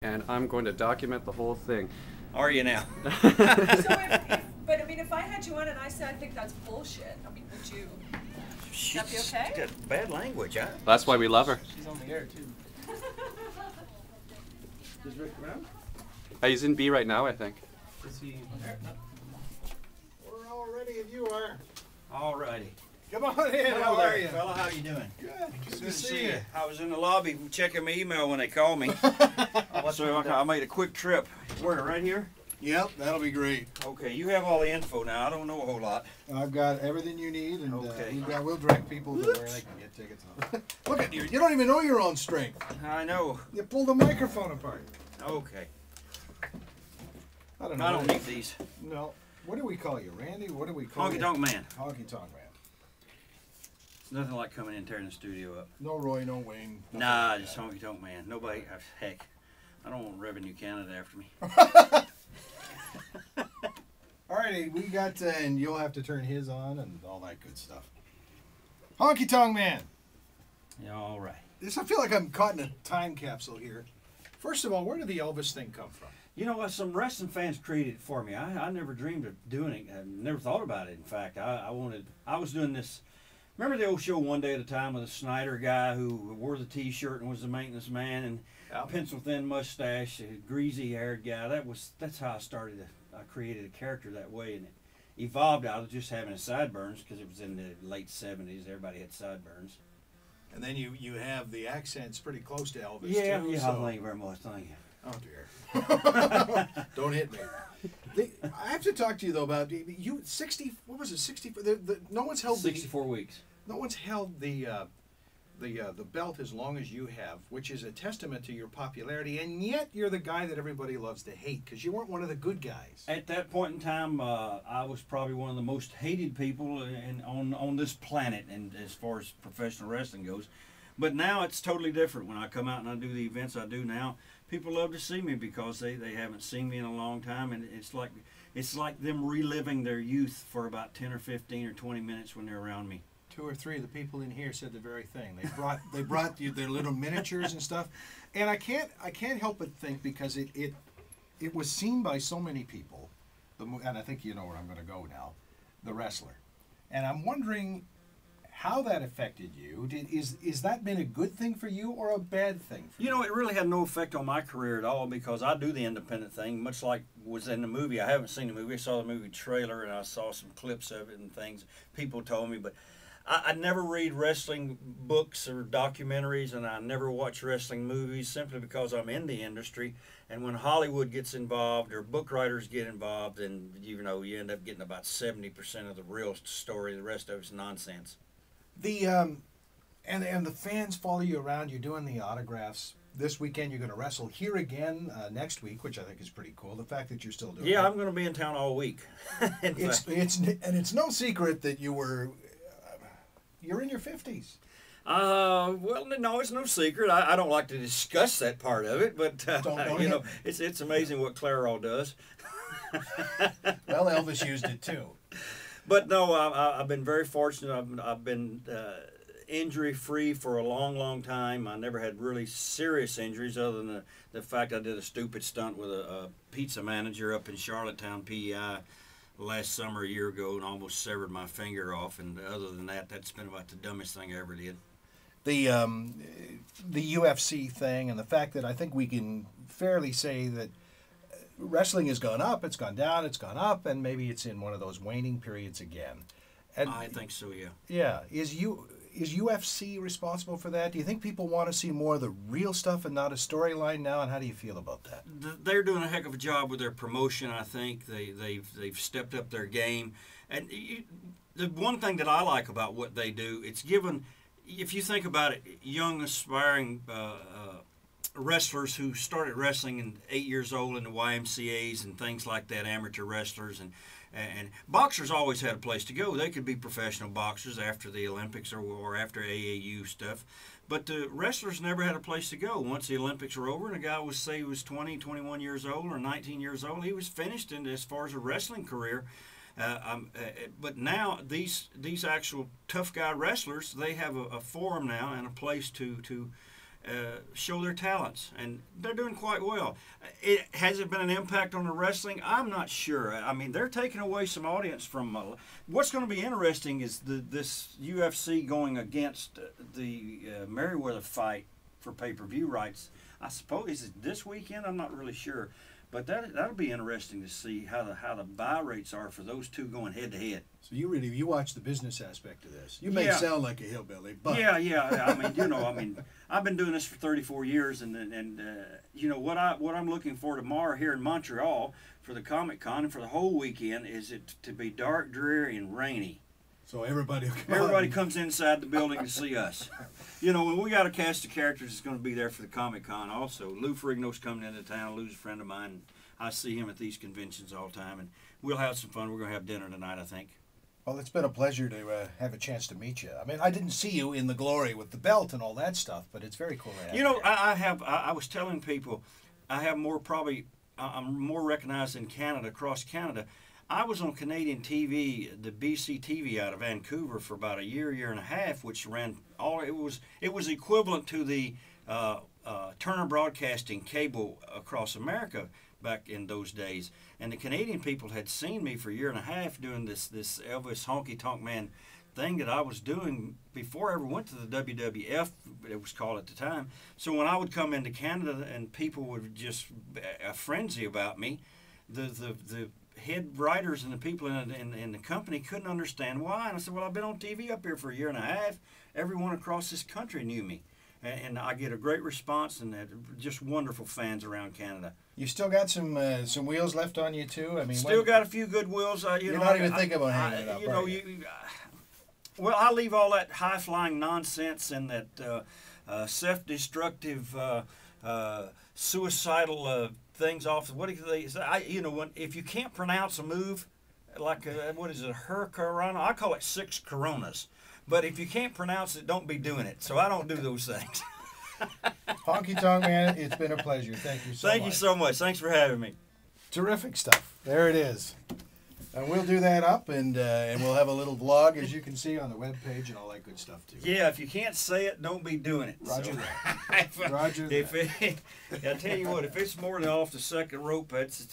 And I'm going to document the whole thing. Are you now? But I mean, if I had you on and I said I think that's bullshit, I mean, would you? Would that be okay? She's got bad language, huh? That's why we love her. She's on the air too. Is Rick around? He's in B right now, I think. Is he? We're all ready if you are. All righty. Come on in. Hello How there, are you? fella. How you doing? Good. Good to see you. I was in the lobby checking my email when they called me. So I made a quick trip. Where? Right here? Yep, that'll be great. Okay, you have all the info now. I don't know a whole lot. I've got everything you need, and Okay. we'll direct people to where they can get tickets. Look at you. You don't even know your own strength. I know. You pulled the microphone apart. Okay. I don't know. I don't need these. No. What do we call you, Randy? What do we call you? Honky Tonk Man. Honky Tonk Man. It's nothing like coming in and tearing the studio up. No Roy, no Wayne. Nah, just Honky Tonk Man. Nobody, heck, I don't want Revenue Canada after me. All righty, we got, and you'll have to turn his on and all that good stuff. Honky Tonk Man. Yeah, all right. I feel like I'm caught in a time capsule here. First of all, where did the Elvis thing come from? You know what? Some wrestling fans created it for me. I never dreamed of doing it. I never thought about it. In fact, I was doing this. Remember the old show One Day at a Time with a Snyder guy who wore the T-shirt and was the maintenance man and pencil thin mustache, a greasy haired guy. That's how I started. I created a character that way, and it evolved out of just having sideburns because it was in the late '70s. Everybody had sideburns. And then you have the accents pretty close to Elvis, Yeah, too. yeah. So. Thank you very much. Thank you. Oh, dear. Don't hit me. I have to talk to you, though, about you 60, what was it, 60? No one's held 64 weeks. No one's held the belt as long as you have, which is a testament to your popularity, and yet you're the guy that everybody loves to hate because you weren't one of the good guys. At that point in time, I was probably one of the most hated people on this planet, and as far as professional wrestling goes. But now it's totally different. When I come out and I do the events I do now, people love to see me because they haven't seen me in a long time, and it's like them reliving their youth for about 10 or 15 or 20 minutes when they're around me. 2 or 3 of the people in here said the very thing. They brought you their little miniatures and stuff, and I can't help but think because it was seen by so many people, and I think you know where I'm going to go now, the wrestler, and I'm wondering how that affected you. Is that been a good thing for you or a bad thing for you? You know, it really had no effect on my career at all because I do the independent thing, much like was in the movie. I haven't seen the movie. I saw the movie trailer and I saw some clips of it and things. People told me, but I never read wrestling books or documentaries, and I never watch wrestling movies simply because I'm in the industry. And when Hollywood gets involved or book writers get involved, then you end up getting about 70% of the real story. The rest of it's nonsense. And the fans follow you around. You're doing the autographs. This weekend you're going to wrestle here again next week, which I think is pretty cool. The fact that you're still doing it. Yeah, I'm going to be in town all week. It's no secret that you're in your 50s. Well, no, it's no secret. I don't like to discuss that part of it, but it's amazing what Clairol does. Well, Elvis used it too. But no, I've been very fortunate. I've been injury-free for a long, long time. I never had really serious injuries other than the fact I did a stupid stunt with a pizza manager up in Charlottetown, PEI, last summer, a year ago, and almost severed my finger off. And other than that, that's been about the dumbest thing I ever did. The UFC thing and the fact that I think we can fairly say that wrestling has gone up, it's gone down, it's gone up, and maybe it's in one of those waning periods again. And I think so, yeah. Yeah. Is UFC responsible for that? Do you think people want to see more of the real stuff and not a storyline now? And how do you feel about that? They're doing a heck of a job with their promotion. I think they've stepped up their game. And the one thing that I like about what they do, it's given, if you think about it, young aspiring wrestlers who started wrestling at 8 years old in the YMCA's and things like that, amateur wrestlers, and boxers always had a place to go. They could be professional boxers after the Olympics or after AAU stuff, but the wrestlers never had a place to go. Once the Olympics were over and a guy was, say, he was 20, 21 years old or 19 years old, he was finished as far as a wrestling career. But now these actual tough guy wrestlers, they have a forum now and a place to show their talents, and they're doing quite well. Has it been an impact on the wrestling? I'm not sure. I mean, they're taking away some audience from. What's going to be interesting is this UFC going against the Merriweather fight for pay-per-view rights. I suppose is it this weekend? I'm not really sure, but that'll be interesting to see how the buy rates are for those two going head to head. So you watch the business aspect of this. You may Yeah. sound like a hillbilly, but Yeah. I mean, I've been doing this for 34 years, and what I'm looking for tomorrow here in Montreal for the Comic Con and for the whole weekend is it to be dark, dreary, and rainy. so everybody Comes inside the building to see us. When we got a cast of characters that's going to be there for the Comic Con also. Lou Ferrigno's coming into town. Lou's a friend of mine. I see him at these conventions all the time, and we'll have some fun. We're going to have dinner tonight, I think. Well, it's been a pleasure to have a chance to meet you. I mean, I didn't see you in the glory with the belt and all that stuff, but it's very cool to have you. I was telling people, I'm more recognized in Canada, across Canada. I was on Canadian TV, the BC TV out of Vancouver for about a year and a half, which ran it was equivalent to the Turner Broadcasting cable across America back in those days. And the Canadian people had seen me for a year and a half doing this Elvis Honky Tonk Man thing that I was doing before I ever went to the WWF, it was called at the time. So when I would come into Canada and people would just a frenzy about me, the head writers and the people in the company couldn't understand why. And I said, well, I've been on TV up here for a year and a half. Everyone across this country knew me. And I get a great response, and just wonderful fans around Canada. You still got some wheels left on you too. I mean, still got a few good wheels. You're not even thinking about hanging it up. Well, I leave all that high-flying nonsense and that self-destructive, suicidal things off. What do they say? If you can't pronounce a move, like what is it, Hurricane? I call it 6 Coronas. But if you can't pronounce it, don't be doing it. So I don't do those things. Honky Tonk Man, it's been a pleasure. Thank you so much. Thank you so much. Thanks for having me. Terrific stuff. There it is. And we'll do that up, and we'll have a little vlog, as you can see, on the webpage and all that good stuff, too. Yeah, if you can't say it, don't be doing it. Roger that. Roger that. I tell you what, if it's more than off the second rope, that's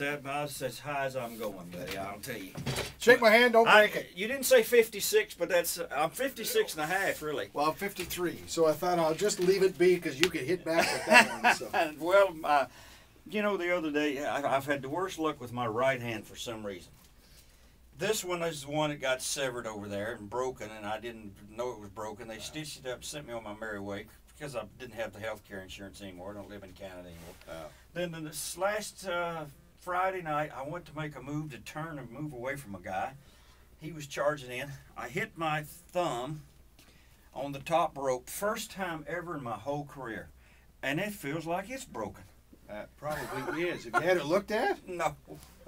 as high as I'm going, buddy. I'll tell you. Shake my hand, don't break it. You didn't say 56, but I'm 56 and a half, really. Well, I'm 53, so I thought I'll just leave it be because you could hit back with that one. So. Well, the other day, I've had the worst luck with my right hand for some reason. This one is the one that got severed over there and broken, and I didn't know it was broken. They stitched it up, sent me on my merry way because I didn't have the health care insurance anymore. I don't live in Canada anymore. Then this last Friday night, I went to make a move to turn and move away from a guy. He was charging in. I hit my thumb on the top rope, first time ever in my whole career, and it feels like it's broken. Probably is. Have you had it looked at? No.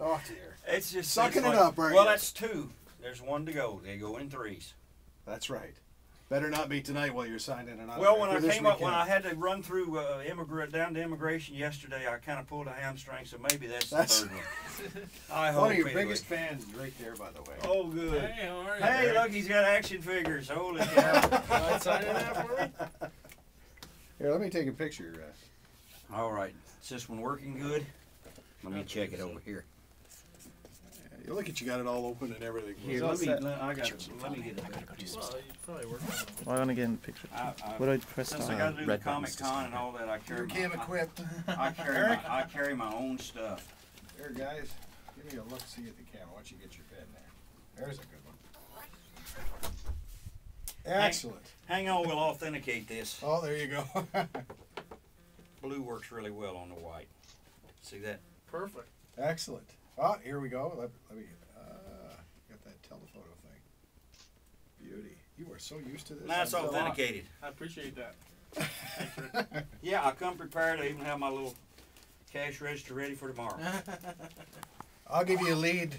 Oh, dear. It's just sucking it up, right? Well, that's 2. There's 1 to go. They go in 3s. That's right. Better not be tonight while you're signing an autograph. Well, when I came up, when I had to run through down to immigration yesterday, I kind of pulled a hamstring, so maybe that's the third one. I hope one of your biggest fans right there, by the way. Oh, good. Hey, how are you? Hey, look, he's got action figures. Holy cow. Want to sign that for me? Here, let me take a picture. All right. Is this one working good? Let me check it over here. You look at you got it all open and everything. Here, let me get it. Well, you probably work on it. Well, I want to get in the picture. What do I press Since on? I got to do the Red buttons Comic to Con start. and all that, I carry You're equipped. I carry my own stuff. Here, guys, give me a look, see at the camera once you get your pen there. There's a good one. Excellent. Hang on, we'll authenticate this. Oh, there you go. Blue works really well on the white. See that? Perfect. Excellent. Oh, here we go. Let me got that telephoto thing. Beauty. You are so used to this. Now it's authenticated. I appreciate that. Thanks, Rick. Yeah, I come prepared. I even have my little cash register ready for tomorrow. I'll give you a lead.